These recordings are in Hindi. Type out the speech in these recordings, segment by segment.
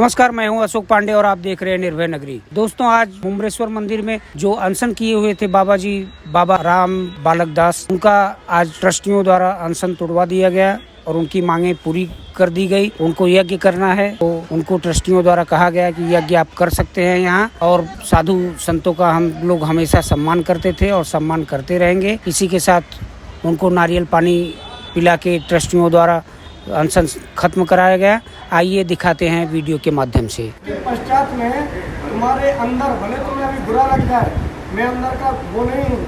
नमस्कार, मैं हूं अशोक पांडे और आप देख रहे हैं निर्भय नगरी। दोस्तों, आज मुमरेश्वर मंदिर में जो अनशन किए हुए थे बाबा राम बालक दास, उनका आज ट्रस्टियों द्वारा अनशन तोड़वा दिया गया और उनकी मांगे पूरी कर दी गई। उनको यज्ञ करना है तो उनको ट्रस्टियों द्वारा कहा गया कि यज्ञ आप कर सकते हैं यहाँ। और साधु संतों का हम लोग हमेशा सम्मान करते थे और सम्मान करते रहेंगे। इसी के साथ उनको नारियल पानी पिला के ट्रस्टियों द्वारा अनशन खत्म कराया गया। आइए दिखाते हैं वीडियो के माध्यम से। पश्चात में तुम्हारे अंदर, भले तुम्हें अभी बुरा लग जाए, मैं अंदर का वो नहीं हूँ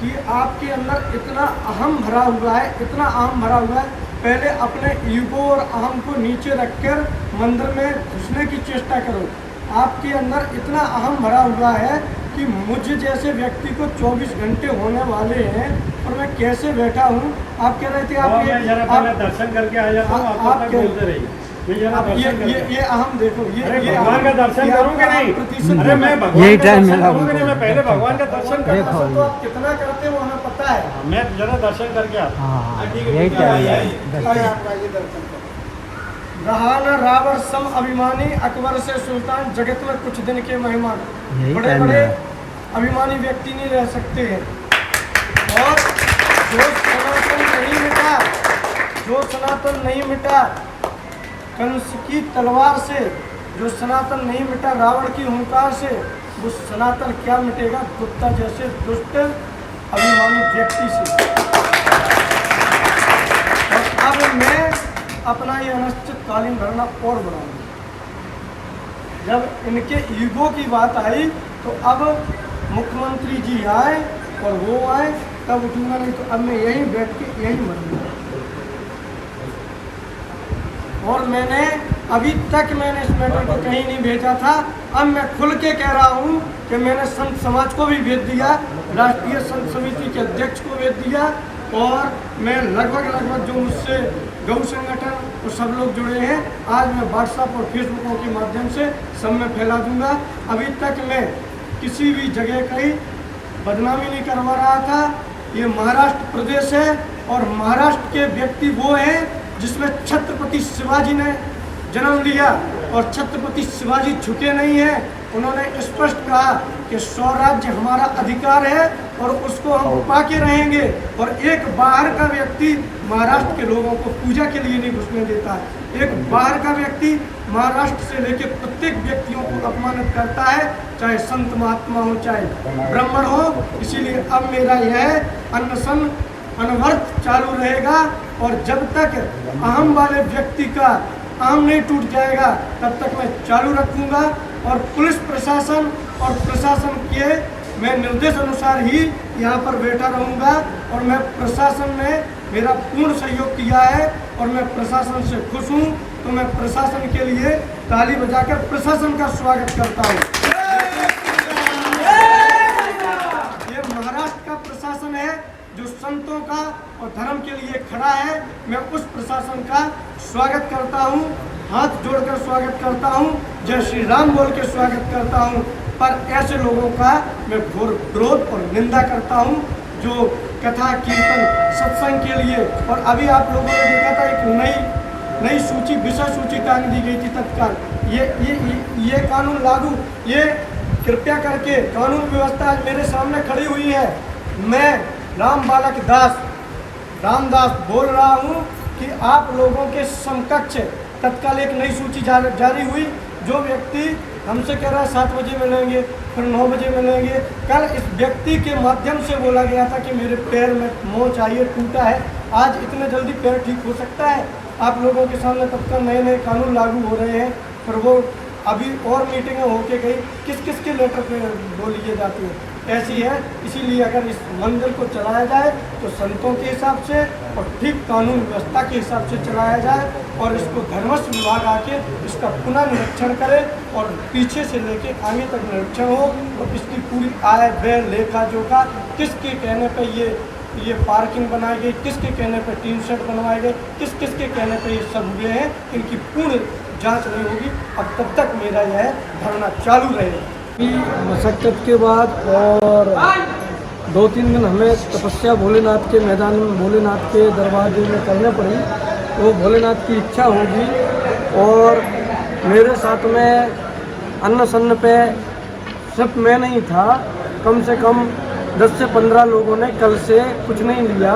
कि आपके अंदर इतना अहम भरा हुआ है, इतना अहम भरा हुआ है। पहले अपने ईगो और अहम को नीचे रखकर मंदिर में घुसने की चेष्टा करो। आपके अंदर इतना अहम भरा हुआ है कि मुझे जैसे व्यक्ति को 24 घंटे होने वाले हैं और मैं कैसे बैठा हूँ। आप कह रहे थे आप दर्शन करके आ जाता हूँ, आप बोलते रहिए। ये अहम देखो, ये भगवान का दर्शन करूँगा नहीं। अरे मैं यही टाइम मिला, मैं पहले भगवान का दर्शन करता हूँ। तो आप कितना करते हो हमें पता है। मैं जरा दर्शन करके आता हूँ। यही टाइम रहा न रावण सम अभिमानी, अकबर से सुल्तान, जगत में कुछ दिन के मेहमान। बड़े बड़े अभिमानी व्यक्ति नहीं रह सकते हैं। और जो सनातन नहीं मिटा कंस की तलवार से, जो सनातन नहीं मिटा रावण की हुंकार से, वो सनातन क्या मिटेगा कुत्ता जैसे दुष्ट अभिमानी व्यक्ति से। और अब मैं अपना ये अनिश्चितकालीन धरना और बढ़ाऊंगा। जब इनके ईगो की बात आई तो अब मुख्यमंत्री जी आए और वो आए तब उठूंगा, नहीं तो अब मैं यहीं बैठ के यहीं मरूंगा। और मैंने अभी तक इस मैटर को कहीं नहीं भेजा था। अब मैं खुल के कह रहा हूँ कि मैंने संत समाज को भी भेज दिया, राष्ट्रीय संत समिति के अध्यक्ष को भेज दिया, और मैं लगभग जो मुझसे गौ संगठन और सब लोग जुड़े हैं, आज मैं व्हाट्सएप और फेसबुकों के माध्यम से सब में फैला दूंगा। अभी तक मैं किसी भी जगह कहीं बदनामी नहीं करवा रहा था। ये महाराष्ट्र प्रदेश है और महाराष्ट्र के व्यक्ति वो हैं जिसमें छत्रपति शिवाजी ने जन्म लिया और छत्रपति शिवाजी झुके नहीं हैं। उन्होंने स्पष्ट कहा कि स्वराज्य हमारा अधिकार है और उसको हम पाके रहेंगे। और एक बाहर का व्यक्ति महाराष्ट्र के लोगों को पूजा के लिए नहीं घुसने देता है। एक बाहर का व्यक्ति महाराष्ट्र से लेकर प्रत्येक व्यक्तियों को अपमानित करता है, चाहे संत महात्मा हो, चाहे ब्राह्मण हो। इसीलिए अब मेरा यह अनशन अनवरत चालू रहेगा और जब तक अहम वाले व्यक्ति का अहम नहीं टूट जाएगा तब तक मैं चालू रखूंगा। और पुलिस प्रशासन और प्रशासन के मैं निर्देश अनुसार ही यहाँ पर बैठा रहूँगा। और मैं प्रशासन ने मेरा पूर्ण सहयोग किया है और मैं प्रशासन से खुश हूँ। तो मैं प्रशासन के लिए ताली बजाकर प्रशासन का स्वागत करता हूँ। ये महाराष्ट्र का प्रशासन है जो संतों का और धर्म के लिए खड़ा है। मैं उस प्रशासन का स्वागत करता हूँ, हाथ जोड़कर स्वागत करता हूँ, जय श्री राम बोल के स्वागत करता हूँ। पर ऐसे लोगों का मैं घोर विरोध और निंदा करता हूँ जो कथा कीर्तन सत्संग के लिए। और अभी आप लोगों ने देखा था एक नई सूची, विषय सूची कानून दी गई थी तत्काल। ये कानून लागू, ये कृपया करके कानून व्यवस्था आज मेरे सामने खड़ी हुई है। मैं राम बालक दास रामदास बोल रहा हूँ कि आप लोगों के समकक्ष तत्काल एक नई सूची जारी हुई। जो व्यक्ति हमसे कह रहा है 7 बजे मिलेंगे, फिर 9 बजे मिलेंगे। कल इस व्यक्ति के माध्यम से बोला गया था कि मेरे पैर में मोच आई है, टूटा है। आज इतने जल्दी पैर ठीक हो सकता है? आप लोगों के सामने तत्काल नए कानून लागू हो रहे हैं, पर वो अभी और मीटिंगें होके गई, किस किस के लेटर पे वो लिए जाती है, ऐसी है। इसीलिए अगर इस मंदिर को चलाया जाए तो संतों के हिसाब से और ठीक कानून व्यवस्था के हिसाब से चलाया जाए और इसको धर्मस्व विभाग आके इसका पुनः निरीक्षण करे और पीछे से लेके आगे तक निरीक्षण हो और इसकी पूरी आय व्यय लेखा जोखा, किसके कहने पे ये पार्किंग बनाई गई, किसके कहने पे टीन शेड बनवाए गए, किसके कहने पे ये सब हुए हैं, इनकी पूर्ण जांच नहीं होगी। अब तब तक मेरा यह धरना चालू रहेगा। मशक्कत के बाद और 2-3 दिन हमें तपस्या भोलेनाथ के मैदान में, भोलेनाथ के दरबार में करने पड़ी। तो भोलेनाथ की इच्छा होगी और मेरे साथ में अन्न सन्न पे सिर्फ मैं नहीं था, कम से कम 10 से 15 लोगों ने कल से कुछ नहीं लिया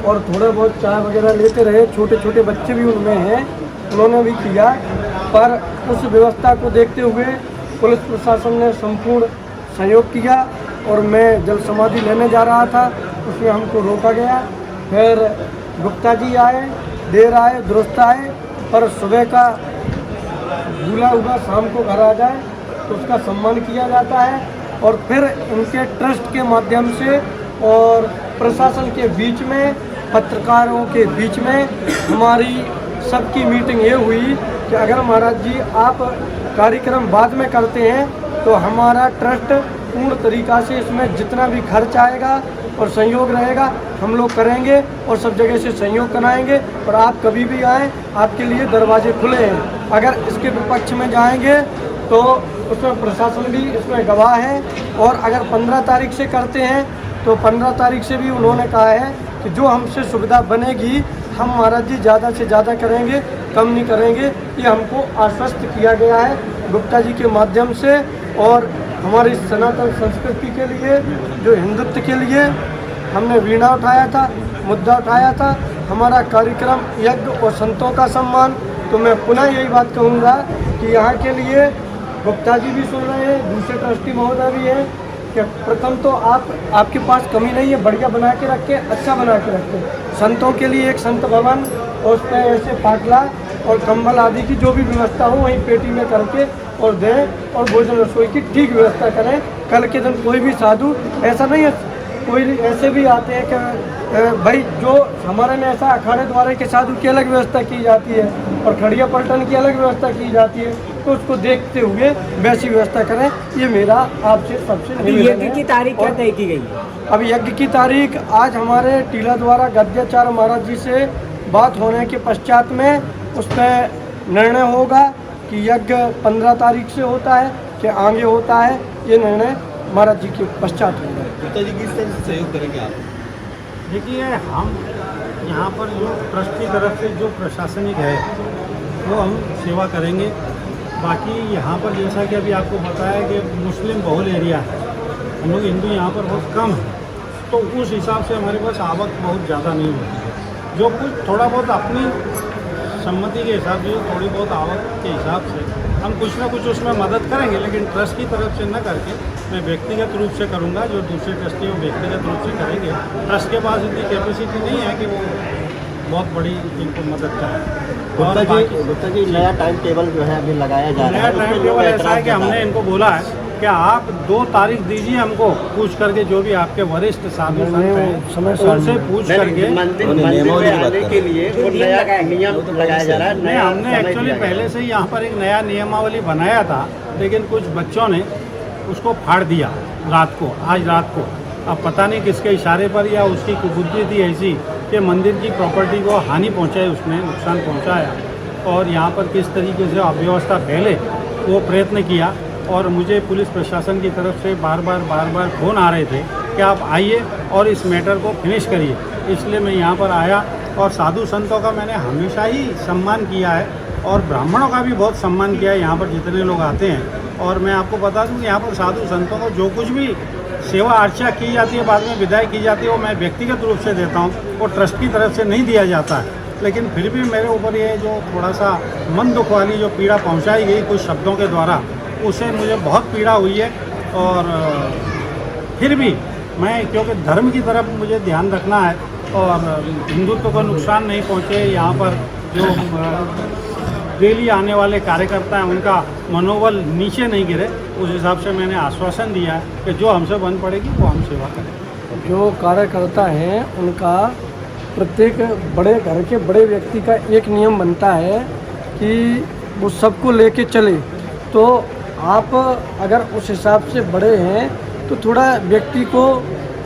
और थोड़े बहुत चाय वगैरह लेते रहे। छोटे छोटे बच्चे भी उनमें हैं, उन्होंने भी किया। पर उस व्यवस्था को देखते हुए पुलिस प्रशासन ने संपूर्ण सहयोग किया और मैं जल समाधि लेने जा रहा था, उसमें हमको रोका गया। फिर गुप्ता जी आए, देर आए, दुरुस्त आए, पर सुबह का दूल्हा हुआ शाम को घर आ जाए तो उसका सम्मान किया जाता है। और फिर उनके ट्रस्ट के माध्यम से और प्रशासन के बीच में, पत्रकारों के बीच में हमारी सबकी मीटिंग ये हुई कि अगर महाराज जी आप कार्यक्रम बाद में करते हैं तो हमारा ट्रस्ट पूर्ण तरीक़ा से इसमें जितना भी खर्च आएगा और सहयोग रहेगा हम लोग करेंगे और सब जगह से सहयोग कराएंगे। और आप कभी भी आएँ, आपके लिए दरवाजे खुले हैं। अगर इसके विपक्ष में जाएंगे तो उसमें प्रशासन भी इसमें गवाह है। और अगर 15 तारीख से करते हैं तो 15 तारीख से भी उन्होंने कहा है कि जो हमसे सुविधा बनेगी हम महाराज जी ज़्यादा से ज़्यादा करेंगे, कम नहीं करेंगे। ये हमको आश्वस्त किया गया है गुप्ता जी के माध्यम से। और हमारी सनातन संस्कृति के लिए, जो हिंदुत्व के लिए हमने वीणा उठाया था, मुद्दा उठाया था, हमारा कार्यक्रम यज्ञ और संतों का सम्मान। तो मैं पुनः यही बात कहूँगा कि यहाँ के लिए गुप्ता जी भी सुन रहे हैं, दूसरे ट्रस्टी महोदय भी हैं कि प्रथम तो आपके पास कमी नहीं है, बढ़िया बना के रखे, अच्छा बना के रखे। संतों के लिए एक संत भवन और उस पर ऐसे पाटला और कंबल आदि की जो भी व्यवस्था हो वहीं पेटी में करके और दें और भोजन रसोई की ठीक व्यवस्था करें। कल के दिन कोई भी साधु, ऐसा नहीं है, कोई ऐसे भी आते हैं कि भाई जो हमारे में ऐसा अखाड़े द्वारे के साधु की अलग व्यवस्था की जाती है और खड़िया पलटन की अलग व्यवस्था की जाती है, तो उसको देखते हुए वैसी व्यवस्था करें। ये मेरा आपसे सबसे निवेदन है। यज्ञ की तारीख क्या तय की गई है? अब यज्ञ की तारीख आज हमारे टीला द्वारा गद्याचार्य महाराज जी से बात होने के पश्चात में उस पर निर्णय होगा कि यज्ञ 15 तारीख से होता है कि आगे होता है। ये निर्णय महाराज जी के पश्चात होगा। गुप्ता जी किस तरह से सहयोग करेंगे आप? देखिए, हम यहाँ पर जो ट्रस्ट की तरफ से जो प्रशासनिक है वो हम सेवा करेंगे। बाकी यहाँ पर जैसा कि अभी आपको बताया कि मुस्लिम बहुल एरिया है, हम लोग हिंदू यहाँ पर बहुत कम है, तो उस हिसाब से हमारे पास आवक बहुत ज़्यादा नहीं होती है। जो कुछ थोड़ा बहुत अपनी सम्मति के हिसाब से, थोड़ी बहुत आवक के हिसाब से हम कुछ ना कुछ उसमें मदद करेंगे, लेकिन ट्रस्ट की तरफ से न करके मैं व्यक्तिगत रूप से करूँगा। जो दूसरे ट्रस्टी वो व्यक्तिगत रूप से करेंगे। ट्रस्ट के पास इतनी कैपेसिटी नहीं है कि वो बहुत बड़ी इनको मदद करें। गुप्ता जी नया टाइम टेबल जो है अभी लगाया जा रहा है, नया टाइम टेबल ऐसा है कि हमने इनको बोला है कि आप 2 तारीख दीजिए हमको, पूछ करके जो भी आपके वरिष्ठ साधु संत हैं उनसे पूछ करके मंदिर में आने के लिए वो नया नियम लगाया जा रहा है। नहीं, हमने एक्चुअली पहले से यहाँ पर एक नया नियमावली बनाया था, लेकिन कुछ बच्चों ने उसको फाड़ दिया रात को, आज रात को। अब पता नहीं किसके इशारे पर या उसकी कुबुद्धि थी ऐसी कि मंदिर की प्रॉपर्टी को हानि पहुंचाई, उसने नुकसान पहुंचाया। और यहाँ पर किस तरीके से अव्यवस्था फैले वो प्रयत्न किया। और मुझे पुलिस प्रशासन की तरफ से बार बार फ़ोन आ रहे थे कि आप आइए और इस मैटर को फिनिश करिए। इसलिए मैं यहाँ पर आया और साधु संतों का मैंने हमेशा ही सम्मान किया है और ब्राह्मणों का भी बहुत सम्मान किया है यहाँ पर जितने लोग आते हैं। और मैं आपको बता दूं कि यहाँ पर साधु संतों को जो कुछ भी सेवा अर्चा की जाती है, बाद में विदाई की जाती है, वो मैं व्यक्तिगत रूप से देता हूँ, वो ट्रस्ट की तरफ से नहीं दिया जाता है। लेकिन फिर भी मेरे ऊपर ये जो थोड़ा सा मन दुख वाली जो पीड़ा पहुँचाई गई कुछ शब्दों के द्वारा, उससे मुझे बहुत पीड़ा हुई है। और फिर भी मैं, क्योंकि धर्म की तरफ मुझे ध्यान रखना है और हिंदुत्व को नुकसान नहीं पहुँचे, यहाँ पर जो डेली आने वाले कार्यकर्ता हैं उनका मनोबल नीचे नहीं गिरे, उस हिसाब से मैंने आश्वासन दिया है कि जो हमसे बन पड़ेगी वो हम सेवा करेंगे। जो कार्यकर्ता हैं उनका प्रत्येक बड़े घर के बड़े व्यक्ति का एक नियम बनता है कि वो सबको लेके चले। तो आप अगर उस हिसाब से बड़े हैं तो थोड़ा व्यक्ति को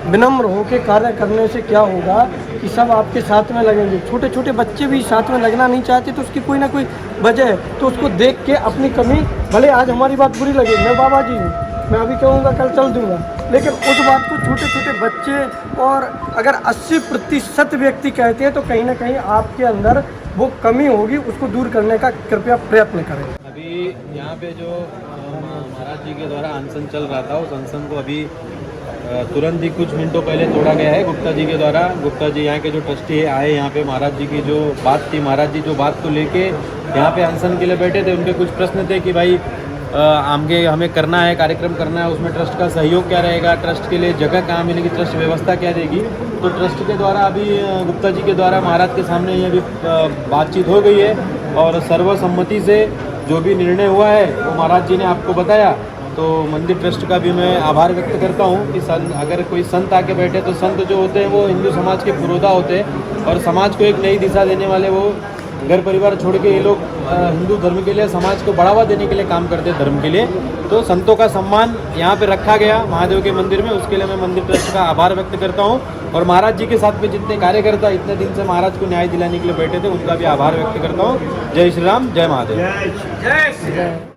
विनम्र होकर कार्य करने से क्या होगा कि सब आपके साथ में लगेंगे। छोटे छोटे बच्चे भी साथ में लगना नहीं चाहते, तो उसकी कोई ना कोई वजह है, तो उसको देख के अपनी कमी, भले आज हमारी बात बुरी लगे, मैं बाबा जी हूँ, मैं अभी कहूँगा कल चल दूँगा, लेकिन उस बात को छोटे छोटे बच्चे और अगर 80% व्यक्ति कहते हैं तो कहीं ना कहीं आपके अंदर वो कमी होगी, उसको दूर करने का कृपया प्रयत्न करें। अभी यहाँ पे जो महाराज जी के द्वारा अनशन चल रहा था, उस अनशन को अभी तुरंत ही कुछ मिनटों पहले तोड़ा गया है गुप्ता जी के द्वारा। गुप्ता जी यहाँ के जो ट्रस्टी आए यहाँ पे, महाराज जी की जो बात थी, महाराज जी जो बात को लेके यहाँ पे अनशन के लिए बैठे थे, उनके कुछ प्रश्न थे कि भाई आगे हमें करना है, कार्यक्रम करना है, उसमें ट्रस्ट का सहयोग क्या रहेगा, ट्रस्ट के लिए जगह कहाँ मिलेगी, ट्रस्ट व्यवस्था क्या देगी। तो ट्रस्ट के द्वारा अभी गुप्ता जी के द्वारा महाराज के सामने ये अभी बातचीत हो गई है और सर्वसम्मति से जो भी निर्णय हुआ है वो महाराज जी ने आपको बताया। तो मंदिर ट्रस्ट का भी मैं आभार व्यक्त करता हूँ कि अगर कोई संत आके बैठे तो संत जो होते हैं वो हिंदू समाज के पुरोधा होते हैं और समाज को एक नई दिशा देने वाले, वो घर परिवार छोड़ के ये लोग हिंदू धर्म के लिए, समाज को बढ़ावा देने के लिए काम करते हैं, धर्म के लिए। तो संतों का सम्मान यहाँ पे रखा गया महादेव के मंदिर में, उसके लिए मैं मंदिर ट्रस्ट का आभार व्यक्त करता हूँ। और महाराज जी के साथ में जितने कार्यकर्ता इतने दिन से महाराज को न्याय दिलाने के लिए बैठे थे, उनका भी आभार व्यक्त करता हूँ। जय श्री राम, जय महादेव।